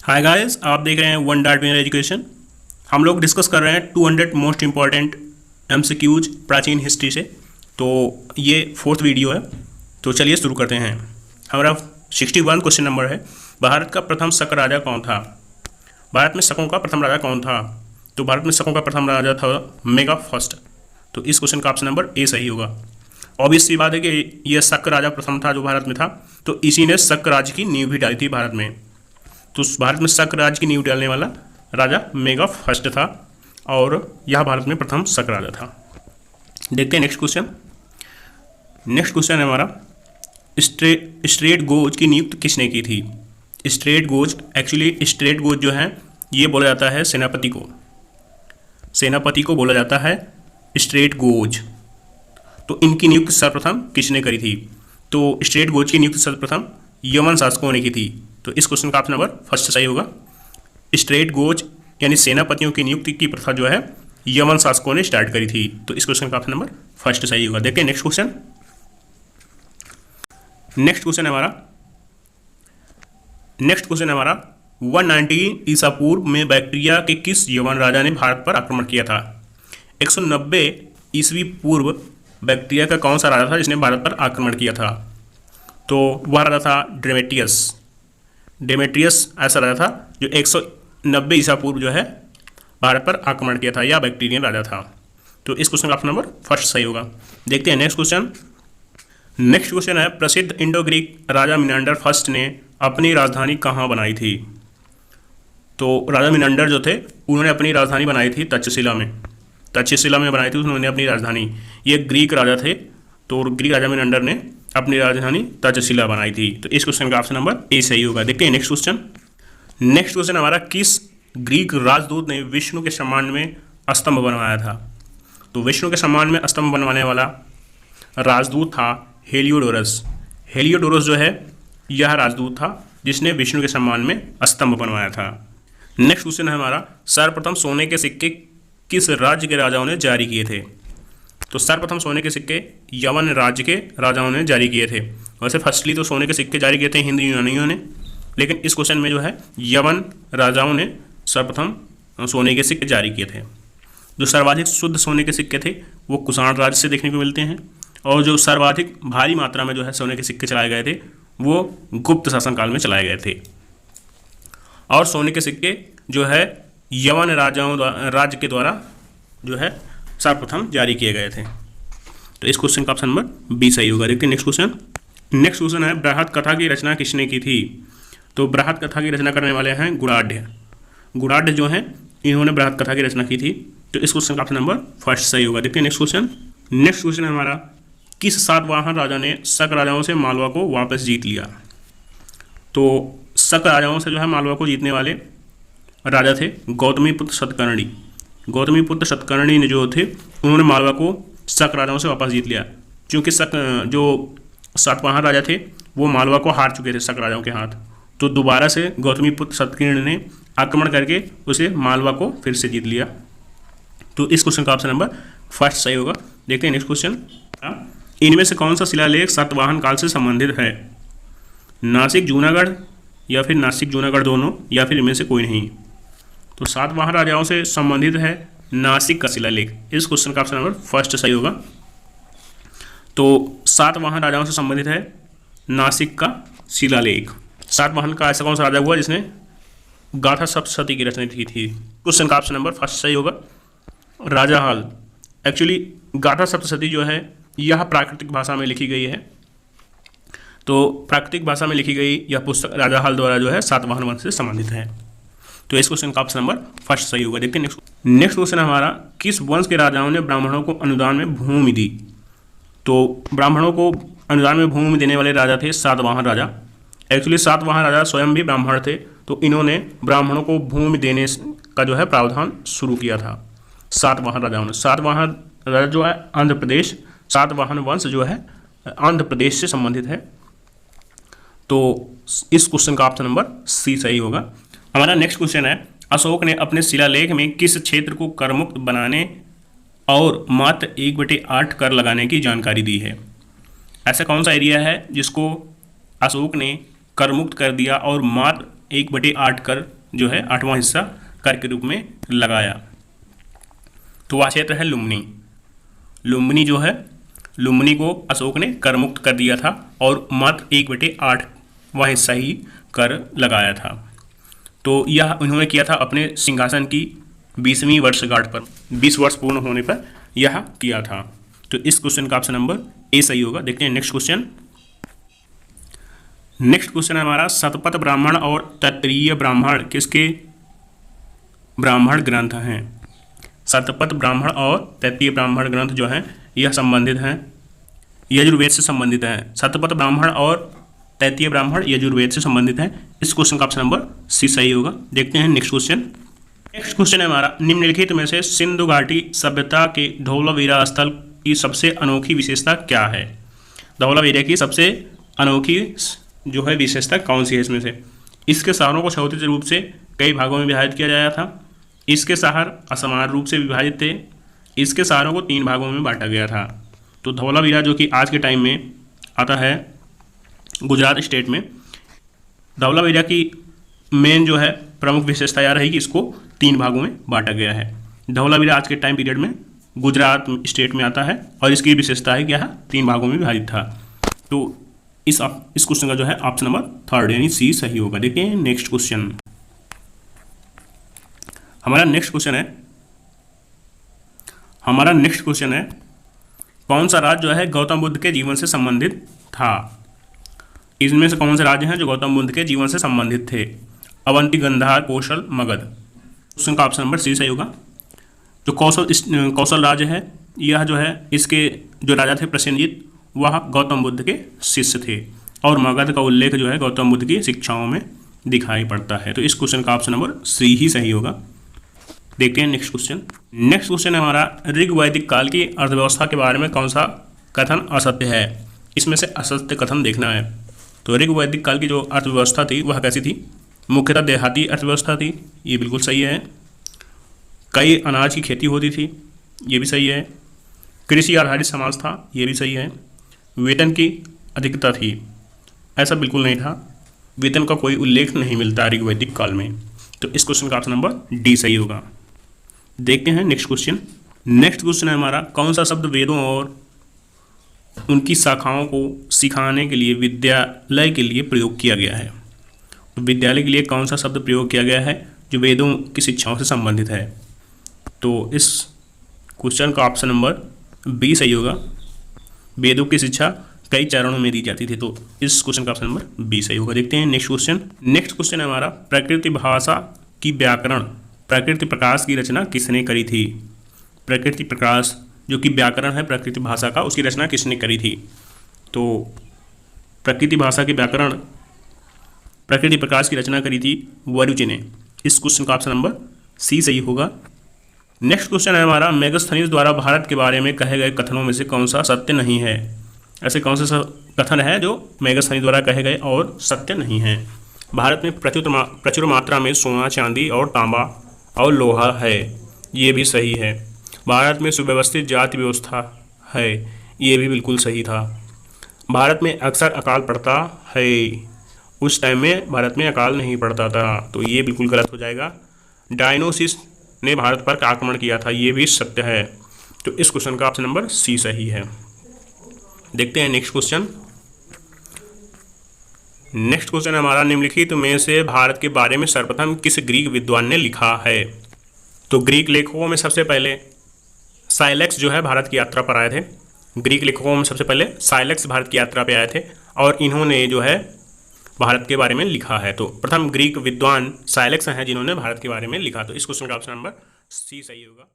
Hi guys, आप देख रहे हैं वन डाट मेरा एजुकेशन। हम लोग डिस्कस कर रहे हैं 200 मोस्ट इंपॉर्टेंट एमसीक्यूज प्राचीन हिस्ट्री से। तो ये फोर्थ वीडियो है, तो चलिए शुरू करते हैं। हमारा 61 क्वेश्चन नंबर है, भारत का प्रथम शक राजा कौन था? भारत में शकों का प्रथम राजा कौन था? तो भारत में शकों का प्रथम राजा था मेगा फर्स्ट। तो इस क्वेश्चन का ऑप्शन नंबर ए सही होगा। ऑब्वियस सी बात है कि यह शक राजा प्रथम था जो भारत में था, तो इसी ने शक राज्य की नींव भी डाली थी भारत में। तो भारत में शक राज्य की नींव डालने वाला राजा मेगा फर्स्ट था और यह भारत में प्रथम शक राजा था। देखते हैं नेक्स्ट क्वेश्चन। नेक्स्ट क्वेश्चन है हमारा, स्ट्रेट गोज की नियुक्ति किसने की थी? Straight goes, actually straight goes जो है ये बोला जाता है सेनापति को। सेनापति को बोला जाता है स्ट्रेट गोज। तो इनकी नियुक्ति सर्वप्रथम किसने करी थी? तो स्ट्रेट गोज की नियुक्ति सर्वप्रथम यमन शासकों ने की थी। तो इस क्वेश्चन का ऑप्शन नंबर फर्स्ट सही होगा। स्ट्रेट गोज यानी सेनापतियों की नियुक्ति की प्रथा जो है यमन शासकों ने स्टार्ट करी थी। तो इस क्वेश्चन का ऑप्शन नंबर फर्स्ट सही होगा। देखते हैं नेक्स्ट क्वेश्चन। नेक्स्ट क्वेश्चन है हमारा 190 ईसा पूर्व में बैक्ट्रिया के किस यवन राजा ने भारत पर आक्रमण किया था? 190 ईस्वी पूर्व बैक्ट्रिया का कौन सा राजा था जिसने भारत पर आक्रमण किया था? तो वह राजा था डेमेट्रियस ऐसा राजा था जो 190 ईसा पूर्व जो है भारत पर आक्रमण किया था, या बैक्टीरियन राजा था। तो इस क्वेश्चन का ऑप्शन नंबर फर्स्ट सही होगा। देखते हैं नेक्स्ट क्वेश्चन। नेक्स्ट क्वेश्चन है, प्रसिद्ध इंडो ग्रीक राजा मिनांडर फर्स्ट ने अपनी राजधानी कहाँ बनाई थी? तो राजा मिनांडर जो थे उन्होंने अपनी राजधानी बनाई थी तक्षशिला में। तक्षशिला में बनाई थी उन्होंने अपनी राजधानी। ये ग्रीक राजा थे, तो ग्रीक राजा मिनांडर ने अपनी राजधानी तक्षशिला बनाई थी। तो इस क्वेश्चन का ऑप्शन नंबर ए सही होगा। देखते हैं नेक्स्ट क्वेश्चन। नेक्स्ट क्वेश्चन हमारा, किस ग्रीक राजदूत ने विष्णु के सम्मान में स्तंभ बनवाया था? तो विष्णु के सम्मान में स्तंभ बनवाने वाला राजदूत था हेलियोडोरस। हेलियोडोरस जो है यह राजदूत था जिसने विष्णु के सम्मान में स्तंभ बनवाया था। नेक्स्ट क्वेश्चन है हमारा, सर्वप्रथम सोने के सिक्के किस राज्य के राजाओं ने जारी किए थे? तो सर्वप्रथम सोने के सिक्के यवन राज्य के राजाओं ने जारी किए थे। वैसे फर्स्टली तो सोने के सिक्के जारी किए थे हिंदू यूनानियों ने, लेकिन इस क्वेश्चन में जो है यवन राजाओं ने सर्वप्रथम सोने के सिक्के जारी किए थे। जो सर्वाधिक शुद्ध सोने के सिक्के थे वो कुषाण राज्य से देखने को मिलते हैं, और जो सर्वाधिक भारी मात्रा में जो है सोने के सिक्के चलाए गए थे वो गुप्त शासनकाल में चलाए गए थे। और सोने के सिक्के जो है यवन राज्य के द्वारा जो है सर्वप्रथम जारी किए गए थे। तो इस क्वेश्चन का ऑप्शन नंबर बी सही होगा। देखते हैं नेक्स्ट क्वेश्चन। नेक्स्ट क्वेश्चन है, बृहत कथा की रचना किसने की थी? तो बृहत कथा की रचना करने वाले हैं गुणाढ़। गुणाढ़ जो हैं इन्होंने बृहत कथा की रचना की थी। तो इस क्वेश्चन का ऑप्शन नंबर फर्स्ट सही होगा। देखते हैं नेक्स्ट क्वेश्चन। नेक्स्ट क्वेश्चन है हमारा, किस सातवाहन राजा ने शक राजाओं से मालवा को वापस जीत लिया? तो शक राजाओं से जो है मालवा को जीतने वाले राजा थे गौतमीपुत्र सतकर्णी। गौतमीपुत्र सतकर्णी ने जो थे उन्होंने मालवा को शक राजाओं से वापस जीत लिया, क्योंकि शक जो सातवाहन राजा थे वो मालवा को हार चुके थे शक राजाओं के हाथ। तो दोबारा से गौतमीपुत्र सतकर्णी ने आक्रमण करके उसे मालवा को फिर से जीत लिया। तो इस क्वेश्चन का ऑप्शन नंबर फर्स्ट सही होगा। देखते हैं नेक्स्ट क्वेश्चन। इनमें से कौन सा शिलालेख सातवाहन काल से संबंधित है? नासिक जूनागढ़, या फिर नासिक जूनागढ़ दोनों, या फिर इनमें से कोई नहीं? तो सातवाहन राजाओं से संबंधित है नासिक का शिलालेख। इस क्वेश्चन का ऑप्शन नंबर फर्स्ट सही होगा। तो सातवाहन राजाओं से संबंधित है नासिक का शिलालेख। सातवाहन का ऐसा कौन सा राजा हुआ जिसने गाथा सप्तशती की रचना की थी? क्वेश्चन का ऑप्शन नंबर फर्स्ट सही होगा, राजा हाल। एक्चुअली गाथा सप्तशती जो है यह प्राकृतिक भाषा में लिखी गई है। तो प्राकृतिक भाषा में लिखी गई यह पुस्तक राजा हाल द्वारा जो है सातवाहन वंश से संबंधित है। तो इस क्वेश्चन का ऑप्शन नंबर फर्स्ट सही होगा। देखते हैं नेक्स्ट क्वेश्चन हमारा, किस वंश के राजाओं ने ब्राह्मणों को अनुदान में भूमि दी? तो ब्राह्मणों को अनुदान में भूमि देने वाले राजा थे सातवाहन राजा। एक्चुअली सातवाहन राजा स्वयं भी ब्राह्मण थे, तो इन्होंने ब्राह्मणों को भूमि देने का जो है प्रावधान शुरू किया था सातवाहन राजाओं ने। सातवाहन राजा जो है आंध्र प्रदेश, सातवाहन वंश जो है आंध्र प्रदेश से संबंधित है। तो इस क्वेश्चन का ऑप्शन नंबर सी सही होगा। हमारा नेक्स्ट क्वेश्चन है, अशोक ने अपने शिलालेख में किस क्षेत्र को करमुक्त बनाने और मात्र 1/8 कर लगाने की जानकारी दी है? ऐसा कौन सा एरिया है जिसको अशोक ने करमुक्त कर दिया और मात्र 1/8 कर जो है 8वां हिस्सा कर के रूप में लगाया। तो वह क्षेत्र है लुम्बिनी। लुम्बिनी जो है, लुम्बिनी को अशोक ने कर मुक्त कर दिया था और मात्र 1/8वां हिस्सा ही कर लगाया था। तो यह उन्होंने किया था अपने सिंहासन की 20वीं वर्षगांठ पर, 20 वर्ष पूर्ण होने पर यह किया था। तो इस क्वेश्चन का ऑप्शन नंबर ए सही होगा। देखते हैं नेक्स्ट क्वेश्चन। नेक्स्ट क्वेश्चन है हमारा, शतपथ ब्राह्मण और तैत्तिरीय ब्राह्मण किसके ब्राह्मण ग्रंथ हैं? शतपथ ब्राह्मण और तैत्तिरीय ब्राह्मण ग्रंथ जो हैं यह संबंधित हैं, यजुर्वेद से संबंधित हैं। शतपथ ब्राह्मण और तैत्तिरीय ब्राह्मण यजुर्वेद से संबंधित हैं। इस क्वेश्चन का ऑप्शन नंबर सी सही होगा। देखते हैं नेक्स्ट क्वेश्चन। नेक्स्ट क्वेश्चन है हमारा, निम्नलिखित में से सिंधु घाटी सभ्यता के धौलावीरा स्थल की सबसे अनोखी विशेषता क्या है? धौलावीरा की सबसे अनोखी जो है विशेषता कौन सी है इसमें से? इसके शहरों को समुचित रूप से कई भागों में विभाजित किया गया था। इसके शहर असमान रूप से विभाजित थे। इसके शहरों को 3 भागों में बांटा गया था। तो धौलावीरा जो कि आज के टाइम में आता है गुजरात स्टेट में, धौलावीरा की मेन जो है प्रमुख विशेषता यह रही कि इसको 3 भागों में बांटा गया है। धौलावीरा आज के टाइम पीरियड में गुजरात स्टेट में आता है और इसकी विशेषता है कि यह 3 भागों में विभाजित था। तो इस क्वेश्चन का जो है ऑप्शन नंबर 3 यानी सी सही होगा। देखिए नेक्स्ट क्वेश्चन। हमारा नेक्स्ट क्वेश्चन है कौन सा राज्य जो है गौतम बुद्ध के जीवन से संबंधित था? इसमें से कौन से राज्य हैं जो गौतम बुद्ध के जीवन से संबंधित थे? अवंती, गंधार, कौशल, मगध। क्वेश्चन का ऑप्शन नंबर सी सही होगा। जो कौशल राज्य है, यह जो है इसके जो राजा थे प्रसेनजीत, वह गौतम बुद्ध के शिष्य थे और मगध का उल्लेख जो है गौतम बुद्ध की शिक्षाओं में दिखाई पड़ता है। तो इस क्वेश्चन का ऑप्शन नंबर सी ही सही होगा। देखते हैं नेक्स्ट क्वेश्चन। नेक्स्ट क्वेश्चन है हमारा, ऋग वैदिक काल की अर्थव्यवस्था के बारे में कौन सा कथन असत्य है? इसमें से असत्य कथन देखना है। तो ऋग वैदिक काल की जो अर्थव्यवस्था थी वह कैसी थी? मुख्यतः देहाती अर्थव्यवस्था थी, ये बिल्कुल सही है। कई अनाज की खेती होती थी, ये भी सही है। कृषि आधारित समाज था, ये भी सही है। वेतन की अधिकता थी, ऐसा बिल्कुल नहीं था। वेतन का कोई उल्लेख नहीं मिलता ऋग वैदिक काल में। तो इस क्वेश्चन का ऑप्शन नंबर डी सही होगा। देखते हैं नेक्स्ट क्वेश्चन। नेक्स्ट क्वेश्चन है हमारा, कौन सा शब्द वेदों और उनकी शाखाओं को सिखाने के लिए विद्यालय के लिए प्रयोग किया गया है? तो विद्यालय के लिए कौन सा शब्द प्रयोग किया गया है जो वेदों की शिक्षाओं से संबंधित है? तो इस क्वेश्चन का ऑप्शन नंबर बी सही होगा। वेदों की शिक्षा कई चरणों में दी जाती थी, तो इस क्वेश्चन का ऑप्शन नंबर बी सही होगा। देखते हैं नेक्स्ट क्वेश्चन। नेक्स्ट क्वेश्चन है हमारा, प्रकृति भाषा की व्याकरण प्रकृति प्रकाश की रचना किसने करी थी? प्रकृति प्रकाश जो कि व्याकरण है प्रकृति भाषा का, उसकी रचना किसने करी थी? तो प्रकृति भाषा के व्याकरण प्रकृति प्रकाश की रचना करी थी वरुचि ने। इस क्वेश्चन का ऑप्शन नंबर सी सही होगा। नेक्स्ट क्वेश्चन है हमारा, मेगास्थनीज द्वारा भारत के बारे में कहे गए कथनों में से कौन सा सत्य नहीं है? ऐसे कौन सा कथन है जो मेगास्थनीज द्वारा कहे गए और सत्य नहीं है? भारत में प्रचुर मात्रा में सोना, चांदी और तांबा और लोहा है, ये भी सही है। भारत में सुव्यवस्थित जाति व्यवस्था है, ये भी बिल्कुल सही था। भारत में अक्सर अकाल पड़ता है, उस टाइम में भारत में अकाल नहीं पड़ता था, तो ये बिल्कुल गलत हो जाएगा। डायनोसिस ने भारत पर आक्रमण किया था, ये भी सत्य है। तो इस क्वेश्चन का ऑप्शन नंबर सी सही है। देखते हैं नेक्स्ट क्वेश्चन। नेक्स्ट क्वेश्चन हमारा, निम्नलिखित में से भारत के बारे में सर्वप्रथम किस ग्रीक विद्वान ने लिखा है? तो ग्रीक लेखकों में सबसे पहले साइलेक्स जो है भारत की यात्रा पर आए थे। ग्रीक लेखकों में सबसे पहले साइलेक्स भारत की यात्रा पर आए थे और इन्होंने जो है भारत के बारे में लिखा है। तो प्रथम ग्रीक विद्वान साइलेक्स हैं जिन्होंने भारत के बारे में लिखा। तो इस क्वेश्चन का ऑप्शन नंबर सी सही होगा।